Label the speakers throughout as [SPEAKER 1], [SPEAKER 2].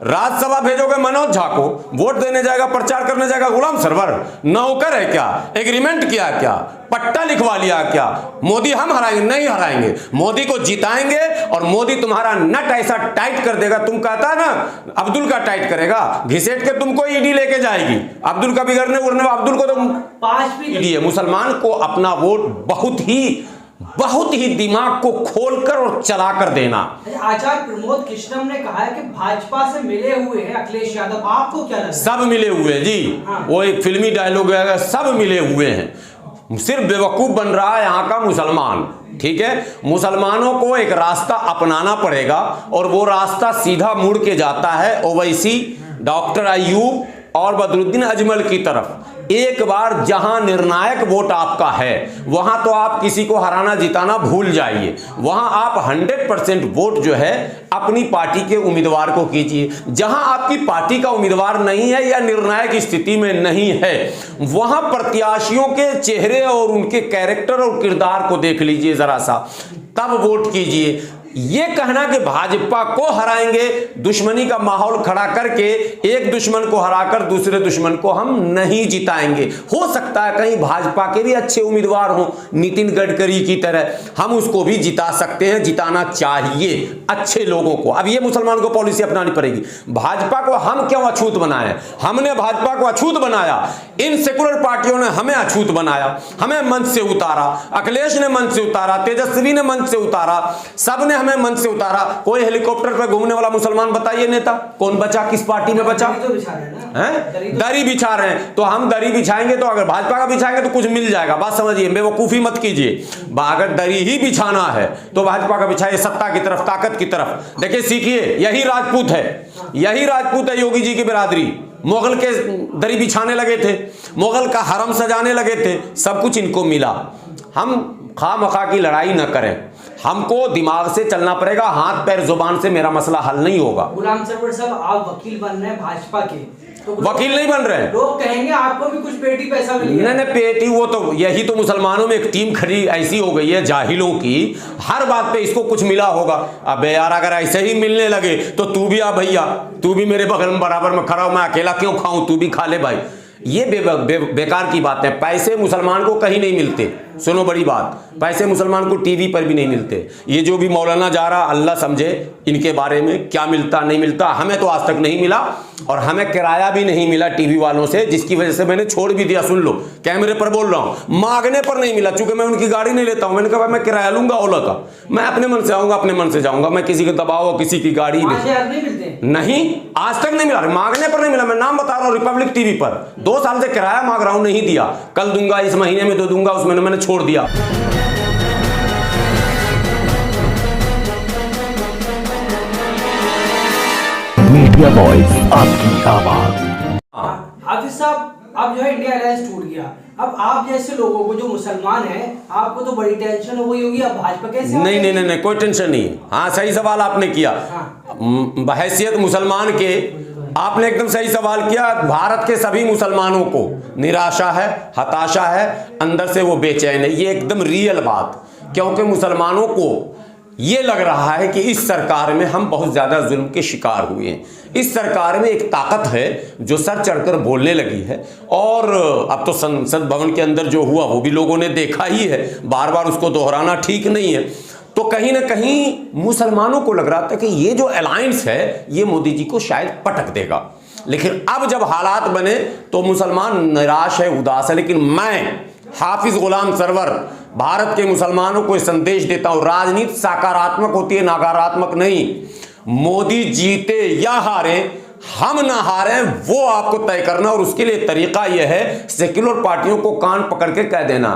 [SPEAKER 1] राज्यसभा भेजोगे मनोज झा को, वोट देने जाएगा, प्रचार करने जाएगा गुलाम सरवर। नौकर है क्या? एग्रीमेंट किया क्या? पट्टा लिखवा लिया क्या? मोदी हम हराएंगे? नहीं हराएंगे, मोदी को जिताएंगे और मोदी तुम्हारा नट ऐसा टाइट कर देगा। तुम कहता है ना अब्दुल का टाइट करेगा, घिसेट के तुमको ईडी लेके जाएगी। अब्दुल का बिगड़ने उड़ने, अब्दुल को तो
[SPEAKER 2] 5 भी
[SPEAKER 1] मुसलमान को अपना वोट बहुत ही दिमाग को खोलकर और चलाकर देना।
[SPEAKER 2] आचार्य प्रमोद कृष्णम ने कहा है कि भाजपा से मिले हुए हैं अखिलेश यादव, आपको क्या लगता है?
[SPEAKER 1] सब मिले हुए हैं जी।
[SPEAKER 2] हाँ।
[SPEAKER 1] वो एक फिल्मी डायलॉग है, सब मिले हुए हैं। सिर्फ बेवकूफ बन रहा है यहाँ का मुसलमान। ठीक है, मुसलमानों को एक रास्ता अपनाना पड़ेगा और वो रास्ता सीधा मुड़ के जाता है ओवैसी, डॉक्टर अयूब और बदरुद्दीन अजमल की तरफ। एक बार जहां निर्णायक वोट आपका है वहां तो आप किसी को हराना जिताना भूल जाइए। वहां आप 100% वोट जो है अपनी पार्टी के उम्मीदवार को कीजिए। जहां आपकी पार्टी का उम्मीदवार नहीं है या निर्णायक स्थिति में नहीं है, वहां प्रत्याशियों के चेहरे और उनके कैरेक्टर और किरदार को देख लीजिए जरा सा, तब वोट कीजिए। ये कहना कि भाजपा को हराएंगे, दुश्मनी का माहौल खड़ा करके एक दुश्मन को हराकर दूसरे दुश्मन को हम नहीं जिताएंगे। हो सकता है कहीं भाजपा के भी अच्छे उम्मीदवार हों, नितिन गडकरी की तरह, हम उसको भी जिता सकते हैं, जिताना चाहिए अच्छे लोगों को। अब ये मुसलमान को पॉलिसी अपनानी पड़ेगी। भाजपा को हम क्यों अछूत बनाए? हमने भाजपा को अछूत बनाया, इन सेकुलर पार्टियों ने हमें अछूत बनाया, हमें मंच से उतारा। अखिलेश ने मंच से उतारा, तेजस्वी ने मंच से उतारा, सबने हमें मंच से उतारा। कोई हेलीकॉप्टर पर घूमने वाला मुसलमान बताइए नेता कौन बचा? किस पार्टी में बचा? दरी बिछा रहे हैं। तो हम दरी बिछाएंगे तो अगर भाजपा का बिछाएंगे तो कुछ मिल जाएगा। बात समझिए, बेवकूफी मत कीजिए। अगर दरी ही बिछाना है तो भाजपा का बिछाइए, सत्ता की तरफ, ताकत की तरफ। देखिए, सीखिए, यही राजपूत है, यही राजपूत है योगी जी की बिरादरी। मुगल के दरी बिछाने लगे थे, मुगल का हरम सजाने लगे थे, सब कुछ इनको मिला। हम खामखा की लड़ाई न करें, हमको दिमाग से चलना पड़ेगा। हाथ पैर जुबान से मेरा मसला हल नहीं होगा।
[SPEAKER 2] गुलाम सरवर साहब, आप वकील बन रहे हैं भाजपा के, तो
[SPEAKER 1] वकील नहीं बन रहे हैं।
[SPEAKER 2] लोग कहेंगे आपको भी कुछ पेटी पैसा मिलेगा।
[SPEAKER 1] नहीं, पेटी, वो तो यही तो मुसलमानों में एक टीम खड़ी ऐसी हो गई है जाहिलों की, हर बात पे इसको कुछ मिला होगा। अबे यार, अगर ऐसे ही मिलने लगे तो तू भी आ भैया, तू भी मेरे बगल में बराबर में खड़ा हो, मैं अकेला क्यों खाऊं, तू भी खा ले भाई। ये बेकार की बात है। पैसे मुसलमान को कहीं नहीं मिलते। सुनो बड़ी बात, पैसे मुसलमान को टीवी पर भी नहीं मिलते। ये जो भी मौलाना जा रहा, अल्लाह समझे इनके बारे में क्या मिलता नहीं मिलता। हमें तो आज तक नहीं मिला और हमें किराया भी नहीं मिला टीवी वालों से, जिसकी वजह से मैंने छोड़ भी दिया। सुन लो, कैमरे पर बोल रहा हूं, मांगने पर नहीं मिला, चूंकि मैं उनकी गाड़ी नहीं लेता हूं। मैंने कहा मैं किराया लूंगा ओला का, मैं अपने मन से आऊंगा, अपने मन से जाऊंगा, मैं किसी के दबाव, किसी की गाड़ी नहीं, आज तक नहीं मिला। मांगने पर नहीं मिला, मैं नाम बता रहा हूं, रिपब्लिक टीवी पर 2 साल से किराया मांग रहा हूं, नहीं दिया। कल दूंगा, इस महीने में तो दूंगा, उस महीने मैंने छोड़ दिया।
[SPEAKER 3] मीडिया वॉइस, आपकी आवाज।
[SPEAKER 2] हाफिज साहब, अब जो है इंडिया अलायंस टूट गया। अब आप जैसे लोगों को जो मुसलमान हैं, आपको तो बड़ी टेंशन हो गई होगी, अब भाजपा कैसे?
[SPEAKER 1] नहीं, कोई टेंशन नहीं। हाँ, सही सवाल आपने किया। बहैसियत मुसलमान के आपने एकदम सही सवाल किया। भारत के सभी मुसलमानों को निराशा है, हताशा है, अंदर से वो बेचैन है। ये एकदम रियल बात, क्योंकि मुसलमानों को ये लग रहा है कि इस सरकार में हम बहुत ज्यादा जुल्म के शिकार हुए हैं। इस सरकार में एक ताकत है जो सर चढ़कर बोलने लगी है, और अब तो संसद भवन के अंदर जो हुआ वो भी लोगों ने देखा ही है, बार बार उसको दोहराना ठीक नहीं है। तो कहीं ना कहीं मुसलमानों को लग रहा था कि ये जो अलायंस है ये मोदी जी को शायद पटक देगा, लेकिन अब जब हालात बने तो मुसलमान निराश है, उदास है। लेकिन मैं हाफिज गुलाम सरवर भारत के मुसलमानों को संदेश देता हूं, राजनीति सकारात्मक होती है, नकारात्मक नहीं। मोदी जीते या हारे, हम ना हारे, वो आपको तय करना। और उसके लिए तरीका यह है, सेक्युलर पार्टियों को कान पकड़ के कह देना,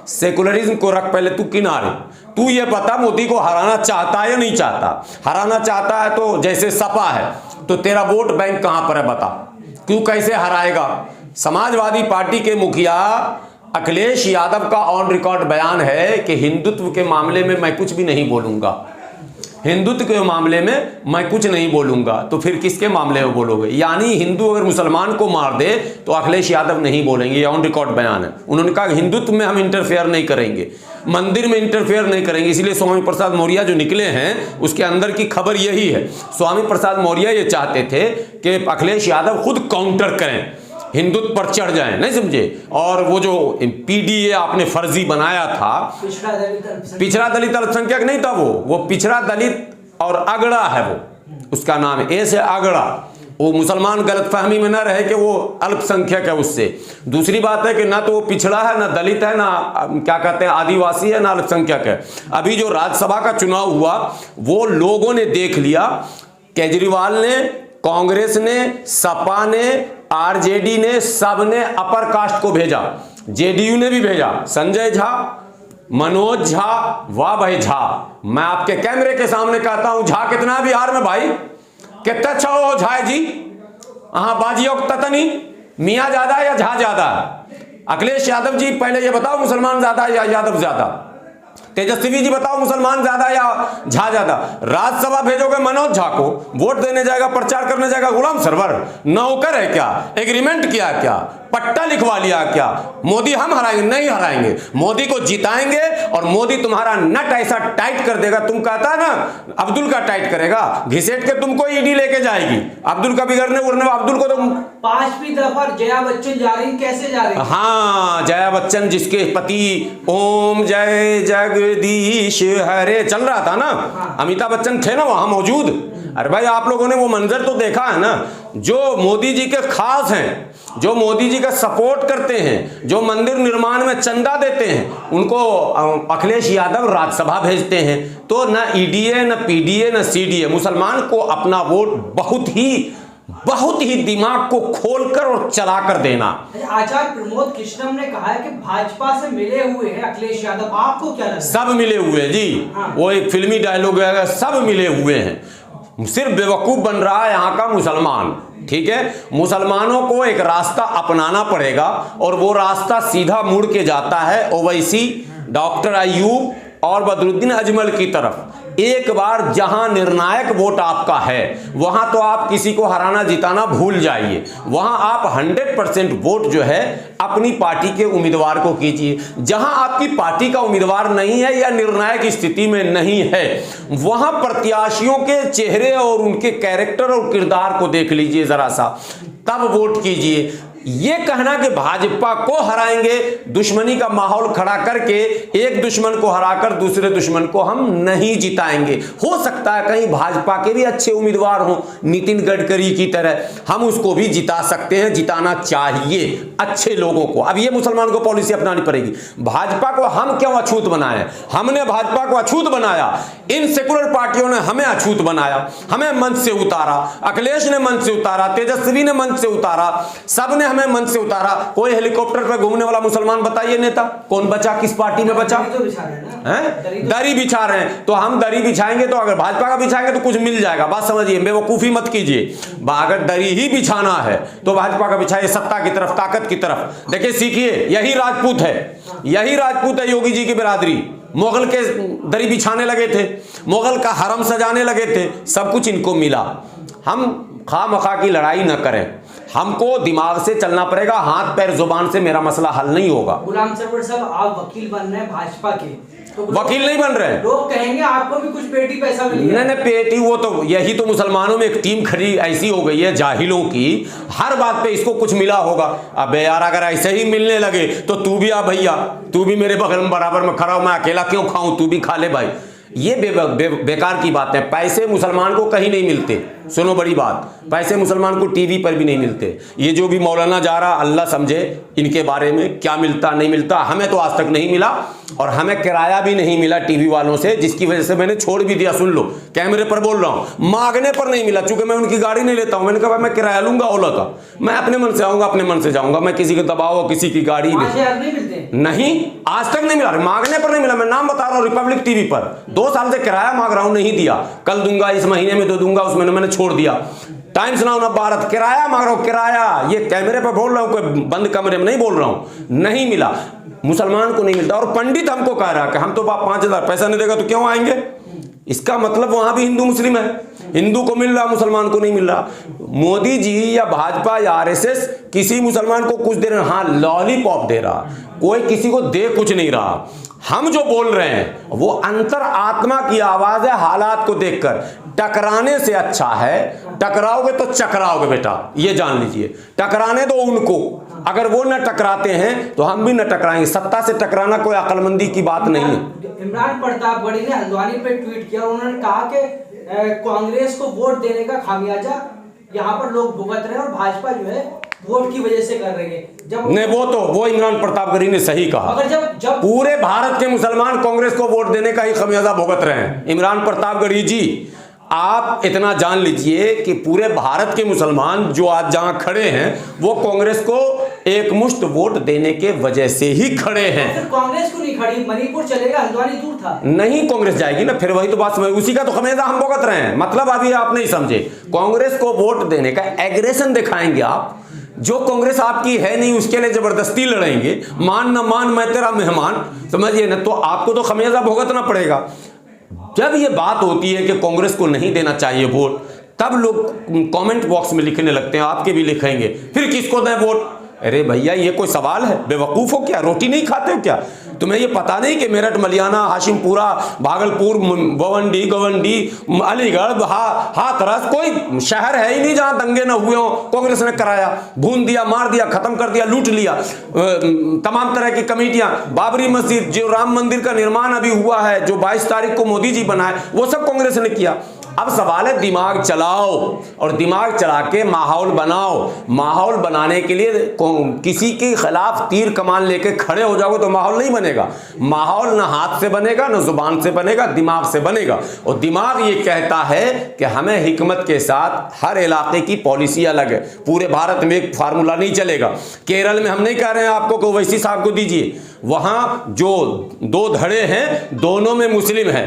[SPEAKER 1] सेकुलरिज्म को रख पहले तू किनारे, तू ये पता मोदी को हराना चाहता है या नहीं चाहता। हराना चाहता है तो जैसे सपा है, तो तेरा वोट बैंक कहां पर है बता, तू कैसे हराएगा। समाजवादी पार्टी के मुखिया अखिलेश यादव का ऑन रिकॉर्ड बयान है कि हिंदुत्व के मामले में मैं कुछ भी नहीं बोलूंगा, हिंदुत्व के मामले में मैं कुछ नहीं बोलूंगा, तो फिर किसके मामले में बोलोगे? यानी हिंदू अगर मुसलमान को मार दे तो अखिलेश यादव नहीं बोलेंगे, ये ऑन रिकॉर्ड बयान है। उन्होंने कहा हिंदुत्व में हम इंटरफेयर नहीं करेंगे, मंदिर में इंटरफेयर नहीं करेंगे। इसलिए स्वामी प्रसाद मौर्य जो निकले हैं उसके अंदर की खबर यही है। स्वामी प्रसाद मौर्य ये चाहते थे कि अखिलेश यादव खुद काउंटर करें, हिंदुत्व पर चढ़ जाएं, नहीं समझे? और वो जो पीडीए आपने फर्जी बनाया था, पिछड़ा दलित अल्पसंख्यक नहीं था, वो पिछड़ा दलित और अगड़ा है, वो उसका नाम है, ए से अगड़ा। वो मुसलमान गलतफहमी में ना रहे कि वो अल्पसंख्यक है उससे। दूसरी बात है कि ना तो वो पिछड़ा है, ना दलित है, ना क्या कहते हैं आदिवासी है, ना अल्पसंख्यक है। अभी जो राज्यसभा का चुनाव हुआ वो लोगों ने देख लिया, केजरीवाल ने, कांग्रेस ने, सपा ने, आरजेडी ने, सब ने अपर कास्ट को भेजा, जेडीयू ने भी भेजा, संजय झा, मनोज झा, वाह भाई झा। मैं आपके कैमरे के सामने कहता हूं, झा कितना बिहार में भाई, कितना अच्छा हो झा जी, हाँ बाजियों ततनी, मियाँ ज्यादा है या झा ज्यादा? अखिलेश यादव जी पहले ये बताओ मुसलमान ज्यादा है या यादव ज्यादा? तेजस्वी जी बताओ मुसलमान ज्यादा या झा ज्यादा? राज्यसभा भेजोगे मनोज झा को, वोट देने जाएगा, प्रचार करने जाएगा गुलाम सरवर, नौकर है क्या? एग्रीमेंट किया क्या? पट्टा लिखवा लिया क्या? मोदी हम हराएंगे? नहीं हराएंगे, मोदी को जिताएंगे और मोदी तुम्हारा नट ऐसा टाइट कर देगा, तुम कहता है ना अब्दुल का टाइट करेगा, घिसेट के तुमको ईडी लेके जाएगी। अब्दुल का बिगड़ने उड़ने, अब्दुल को तुम
[SPEAKER 2] 5वीं दफा जया बच्चन जा रही, कैसे जा रही?
[SPEAKER 1] हाँ, जया बच्चन जिसके पति ओम जय जगदीश हरे चल रहा था ना, अमिताभ बच्चन थे ना वहां मौजूद। अरे भाई आप लोगों ने वो मंजर तो देखा है ना, जो मोदी जी के खास हैं, जो मोदी जी का सपोर्ट करते हैं, जो मंदिर निर्माण में चंदा देते हैं, उनको अखिलेश यादव राज्यसभा भेजते हैं। तो न ईडीए, न पीडीए, न सीडीए, मुसलमान को अपना वोट बहुत ही दिमाग को खोलकर और चलाकर देना।
[SPEAKER 2] आचार्य प्रमोद कृष्णम ने कहा है कि भाजपा से मिले हुए हैं अखिलेश यादव, आपको क्या लगता है?
[SPEAKER 1] सब मिले हुए हैं जी, हाँ। वो एक फिल्मी डायलॉग है, सब मिले हुए हैं। सिर्फ बेवकूफ बन रहा है यहाँ का मुसलमान, ठीक है? मुसलमानों को एक रास्ता अपनाना पड़ेगा और वो रास्ता सीधा मुड़ के जाता है ओवैसी, डॉक्टर अयूब और बदरुद्दीन अजमल की तरफ। एक बार जहां निर्णायक वोट आपका है वहां तो आप किसी को हराना जिताना भूल जाइए, वहां आप 100% वोट जो है अपनी पार्टी के उम्मीदवार को कीजिए। जहां आपकी पार्टी का उम्मीदवार नहीं है या निर्णायक स्थिति में नहीं है, वहां प्रत्याशियों के चेहरे और उनके कैरेक्टर और किरदार को देख लीजिए जरा सा, तब वोट कीजिए। ये कहना कि भाजपा को हराएंगे, दुश्मनी का माहौल खड़ा करके एक दुश्मन को हराकर दूसरे दुश्मन को हम नहीं जिताएंगे। हो सकता है कहीं भाजपा के भी अच्छे उम्मीदवार हों, नितिन गडकरी की तरह, हम उसको भी जिता सकते हैं, जिताना चाहिए अच्छे लोगों को। अब ये मुसलमान को पॉलिसी अपनानी पड़ेगी। भाजपा को हम क्यों अछूत बनाए? हमने भाजपा को अछूत बनाया, इन सेकुलर पार्टियों ने हमें अछूत बनाया, हमें मंच से उतारा, अखिलेश ने मंच से उतारा, तेजस्वी ने मंच से उतारा, सबने हमें मंच से उतारा। कोई हेलीकॉप्टर पर घूमने वाला मुसलमान बताइए नेता, कौन बचा? किस पार्टी में बचा? दरी बिछा रहे हैं। तो हम दरी बिछाएंगे तो अगर भाजपा का बिछाएंगे तो कुछ मिल जाएगा, बात समझिए, बेवकूफी मत कीजिए। अगर दरी ही बिछाना है तो भाजपा का बिछाइए, सत्ता की तरफ, ताकत की तरफ। देखिए सीखिए, यही राजपूत है, यही राजपूत है योगी जी की बिरादरी। मुगल के दरी बिछाने लगे थे, मुगल का हरम सजाने लगे थे, सब कुछ इनको मिला। हम खामखा की लड़ाई न करें, हमको दिमाग से चलना पड़ेगा, हाथ पैर जुबान से मेरा मसला हल नहीं होगा।
[SPEAKER 2] गुलाम सरवर साहब, आप वकील बन रहे हैं भाजपा के, तो
[SPEAKER 1] वकील नहीं बन रहे हैं।
[SPEAKER 2] लोग कहेंगे आपको भी कुछ पेटी पैसा मिलेगा।
[SPEAKER 1] नहीं पेटी, वो तो यही तो मुसलमानों में एक टीम खड़ी ऐसी हो गई है जाहिलों की, हर बात पे इसको कुछ मिला होगा। अबे यार अगर ऐसे ही मिलने लगे तो तू भी आ भैया, तू भी मेरे बगल में बराबर में खड़ा हो, मैं अकेला क्यों खाऊं, तू भी खा ले भाई। ये बेकार की बात है। पैसे मुसलमान को कहीं नहीं मिलते, सुनो बड़ी बात, पैसे मुसलमान को टीवी पर भी नहीं मिलते। ये जो भी मौलाना जा रहा, अल्लाह समझे इनके बारे में क्या मिलता नहीं मिलता। हमें तो आज तक नहीं मिला और हमें किराया भी नहीं मिला टीवी वालों से, जिसकी वजह से मैंने छोड़ भी दिया। सुन लो, कैमरे पर बोल रहा हूं, मांगने पर नहीं मिला, चूंकि मैं उनकी गाड़ी नहीं लेता हूं। मैंने कहा मैं किराया लूंगा ओला का, मैं अपने मन से आऊंगा, अपने मन से जाऊंगा, मैं किसी के दबाव, किसी की गाड़ी नहीं, आज तक नहीं मिला। मांगने पर नहीं मिला, मैं नाम बता रहा हूं, रिपब्लिक टीवी पर 2 साल से किराया मांग रहा हूं, नहीं दिया। कल दूंगा, इस महीने में तो दूंगा, उस महीने मैंने छोड़ दिया। टाइम्स नाउ ना भारत, किराया मांग रहा हूं, किराया। ये कैमरे पर बोल रहा हूं, कोई बंद कमरे में नहीं बोल रहा हूं, नहीं मिला, मुसलमान को नहीं मिलता। और पंडित हमको कह रहा है कि हम तो 5000 पैसा नहीं देगा तो क्यों आएंगे। इसका मतलब वहां भी हिंदू मुस्लिम है, हिंदू को मिल रहा, मुसलमान को नहीं मिल रहा। मोदी जी या भाजपा या आरएसएस किसी मुसलमान को कुछ दे रहे हैं, हाँ लॉलीपॉप दे रहा, कोई किसी को दे कुछ नहीं रहा। हम जो बोल रहे हैं वो अंतर आत्मा की आवाज है, हालात को देखकर। टकराने से अच्छा है, टकराओगे तो चकराओगे बेटा, ये जान लीजिए। टकराने दो उनको, अगर वो न टकराते हैं तो हम भी न टकराएंगे। सत्ता से टकराना कोई अक्लमंदी की बात नहीं है।
[SPEAKER 2] इमरान प्रतापगढ़ी ने हल्द्वानी पे ट्वीट किया, उन्होंने कहा कि कांग्रेस को वोट देने का खामियाजा यहाँ पर लोग भुगत रहे हैं और भाजपा जो है वोट की वजह से कर रही है। जब
[SPEAKER 1] नहीं वो इमरान प्रतापगढ़ी ने सही कहा,
[SPEAKER 2] अगर जब
[SPEAKER 1] पूरे भारत के मुसलमान कांग्रेस को वोट देने का ही खमियाजा भुगत रहे हैं। इमरान प्रतापगढ़ी जी, आप इतना जान लीजिए कि पूरे भारत के मुसलमान जो आज जहां खड़े हैं वो कांग्रेस को एकमुश्त वोट देने के वजह से ही खड़े हैं।
[SPEAKER 2] फिर कांग्रेस को नहीं खड़ी, मणिपुर चलेगा, हल्द्वानी दूर था।
[SPEAKER 1] नहीं कांग्रेस जाएगी ना, फिर वही तो बात समझ, उसी का तो खमियाजा हम भुगत रहे हैं। मतलब अभी आप नहीं समझे, कांग्रेस को वोट देने का एग्रेशन दिखाएंगे आप, जो कांग्रेस आपकी है नहीं उसके लिए जबरदस्ती लड़ेंगे, मान न मान मैं तेरा मेहमान, समझिए ना, तो आपको तो खमियाजा भुगतना पड़ेगा। जब ये बात होती है कि कांग्रेस को नहीं देना चाहिए वोट, तब लोग कमेंट बॉक्स में लिखने लगते हैं, आपके भी लिखेंगे, फिर किसको दें वोट। अरे भैया ये कोई सवाल है? बेवकूफ हो क्या? रोटी नहीं खाते हो क्या? तुम्हें ये पता नहीं कि मेरठ, मलियाना, हाशिमपुरा, भागलपुर, गवंडी, अलीगढ़, हाथरस कोई शहर है ही नहीं जहां दंगे ना हुए हो। कांग्रेस ने कराया, भून दिया, मार दिया, खत्म कर दिया, लूट लिया। तमाम तरह की कमेटियां, बाबरी मस्जिद, जो राम मंदिर का निर्माण अभी हुआ है, जो 22 तारीख को मोदी जी बनाए, वो सब कांग्रेस ने किया। अब सवाल है दिमाग चलाओ, और दिमाग चला के माहौल बनाओ। माहौल बनाने के लिए किसी के खिलाफ तीर कमान लेके खड़े हो जाओगे तो माहौल नहीं बनेगा। माहौल ना हाथ से बनेगा, ना जुबान से बनेगा, दिमाग से बनेगा। और दिमाग ये कहता है कि हमें हिकमत के साथ, हर इलाके की पॉलिसी अलग है, पूरे भारत में एक फार्मूला नहीं चलेगा। केरल में हम नहीं कह रहे हैं आपको कि ओवैसी साहब को दीजिए, वहां जो 2 धड़े हैं दोनों में मुस्लिम है,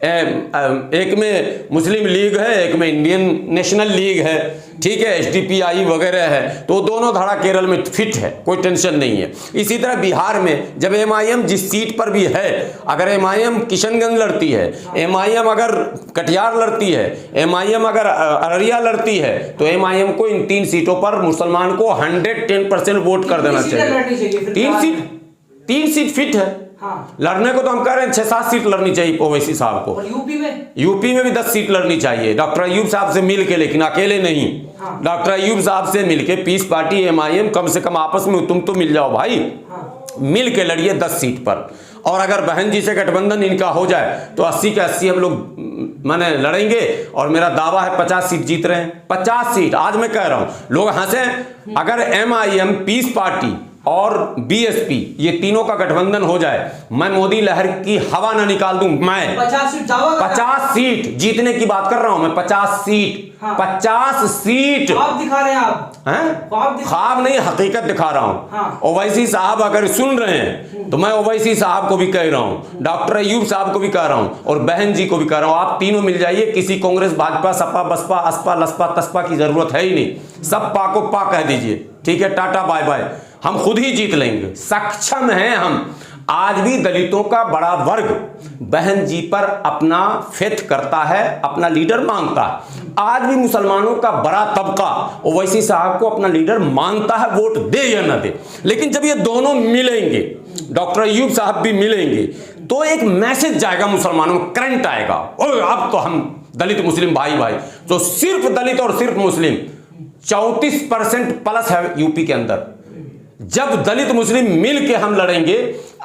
[SPEAKER 1] एक में मुस्लिम लीग है, एक में इंडियन नेशनल लीग है, ठीक है, एसडीपीआई वगैरह है, तो दोनों धड़ा केरल में फिट है, कोई टेंशन नहीं है। इसी तरह बिहार में जब एमआईएम जिस सीट पर भी है, अगर एमआईएम किशनगंज लड़ती है, एमआईएम अगर कटिहार लड़ती है, एमआईएम अगर अररिया लड़ती है, तो एमआईएम को इन 3 सीटों पर मुसलमान को 110% वोट कर देना चाहिए। 3 सीट फिट है।
[SPEAKER 2] हाँ।
[SPEAKER 1] लड़ने को तो हम कह रहे हैं 6-7 सीट लड़नी चाहिए ओवैसी साहब को।
[SPEAKER 2] और यूपी में
[SPEAKER 1] भी 10 सीट लड़नी चाहिए, डॉक्टर अयूब साहब से मिलके, लेकिन अकेले नहीं।
[SPEAKER 2] हाँ।
[SPEAKER 1] डॉक्टर अयूब साहब से मिलके, पीस पार्टी, एमआईएम, कम से कम आपस में तुम तो मिल जाओ भाई।
[SPEAKER 2] हाँ।
[SPEAKER 1] मिल के लड़िए 10 सीट पर। और अगर बहन जी से गठबंधन इनका हो जाए तो 80 के 80 हम लोग माने लड़ेंगे, और मेरा दावा है 50 सीट जीत रहे हैं। 50 सीट आज मैं कह रहा हूं, लोग हंसे, अगर एमआईएम, पीस पार्टी और बीएसपी ये तीनों का गठबंधन हो जाए, मैं मोदी लहर की हवा ना निकाल दूं। मैं 50 सीट जीतने की बात कर रहा हूं मैं। 50 सीट। हाँ। 50 सीट
[SPEAKER 2] ख्वाब दिखा रहे हैं आप हैं?
[SPEAKER 1] ख्वाब नहीं, हकीकत दिखा रहा हूं।
[SPEAKER 2] हाँ।
[SPEAKER 1] ओवैसी साहब अगर सुन रहे हैं तो मैं ओवैसी साहब को भी कह रहा हूं, डॉक्टर अयूब साहब को भी कह रहा हूं, और बहन जी को भी कह रहा हूं, आप तीनों मिल जाइए। किसी कांग्रेस, भाजपा, सपा, बसपा, असपा, लसपा, तसपा की जरूरत है ही नहीं। सब पा को पा कह दीजिए, ठीक है, टाटा बाय बाय, हम खुद ही जीत लेंगे, सक्षम हैं हम। आज भी दलितों का बड़ा वर्ग बहन जी पर अपना फेथ करता है, अपना लीडर मांगता है। आज भी मुसलमानों का बड़ा तबका ओवैसी साहब को अपना लीडर मानता है, वोट दे या ना दे। लेकिन जब ये दोनों मिलेंगे, डॉक्टर अयूब साहब भी मिलेंगे, तो एक मैसेज जाएगा मुसलमानों में, करंट आएगा, ओए अब तो हम दलित मुस्लिम भाई भाई। तो सिर्फ दलित और सिर्फ मुस्लिम 34% प्लस है यूपी के अंदर। जब दलित मुस्लिम मिल के हम लड़ेंगे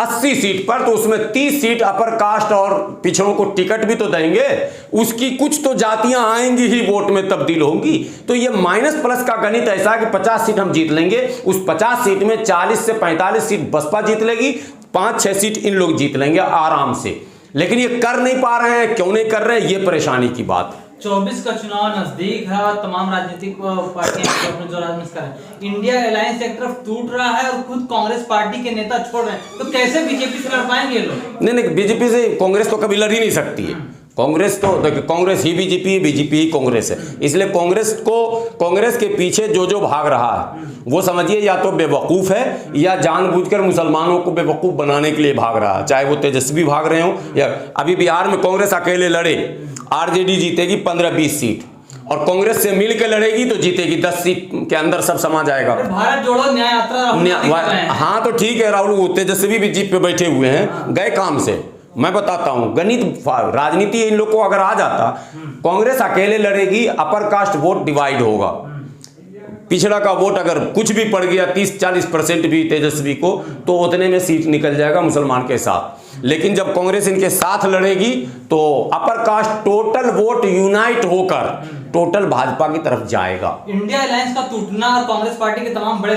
[SPEAKER 1] 80 सीट पर, तो उसमें 30 सीट अपर कास्ट और पिछड़ों को टिकट भी तो देंगे, उसकी कुछ तो जातियां आएंगी ही, वोट में तब्दील होंगी। तो ये माइनस प्लस का गणित ऐसा है कि 50 सीट हम जीत लेंगे। उस 50 सीट में 40 से 45 सीट बसपा जीत लेगी, 5-6 सीट इन लोग जीत लेंगे आराम से। लेकिन ये कर नहीं पा रहे हैं, क्यों नहीं कर रहे हैं, ये परेशानी की बात है।
[SPEAKER 4] 24 का चुनाव नजदीक है और तमाम राजनीतिक पार्टियां अपने जो राजनीति कर रहे हैं, इंडिया अलायंस एक तरफ टूट रहा है और खुद कांग्रेस पार्टी के नेता छोड़ रहे हैं, तो कैसे बीजेपी से लड़ पाएंगे ये लोग?
[SPEAKER 1] नहीं, बीजेपी से कांग्रेस तो कभी लड़ ही नहीं सकती है। कांग्रेस तो देखिए, कांग्रेस ही बीजेपी है, बीजेपी ही कांग्रेस है। इसलिए कांग्रेस के पीछे जो जो भाग रहा है वो समझिए या तो बेवकूफ़ है या जानबूझकर मुसलमानों को बेवकूफ़ बनाने के लिए भाग रहा है, चाहे वो तेजस्वी भाग रहे हो या अभी बिहार में कांग्रेस अकेले लड़े, आरजेडी जीतेगी 15-20 सीट, और कांग्रेस से मिल के लड़ेगी तो जीतेगी 10 सीट के अंदर सब समा जाएगा।
[SPEAKER 4] भारत जोड़ो न्याय यात्रा राहुल गांधी कर रहे हैं।
[SPEAKER 1] हाँ तो ठीक है, राहुल तेजस्वी भी जीप पे बैठे हुए हैं, गए काम से। मैं बताता हूँ गणित राजनीति इन लोग को अगर आ जाता, कांग्रेस अकेले लड़ेगी, अपर कास्ट वोट डिवाइड होगा, पिछड़ा का वोट अगर कुछ भी पड़ गया 30-40% भी तेजस्वी को, तो उतने में सीट निकल जाएगा मुसलमान के साथ। लेकिन जब कांग्रेस इनके साथ लड़ेगी तो upper caste total vote unite होकर टोटल भाजपा की तरफ जाएगा।
[SPEAKER 4] इंडिया अलायंस का टूटना और कांग्रेस पार्टी के तमाम बड़े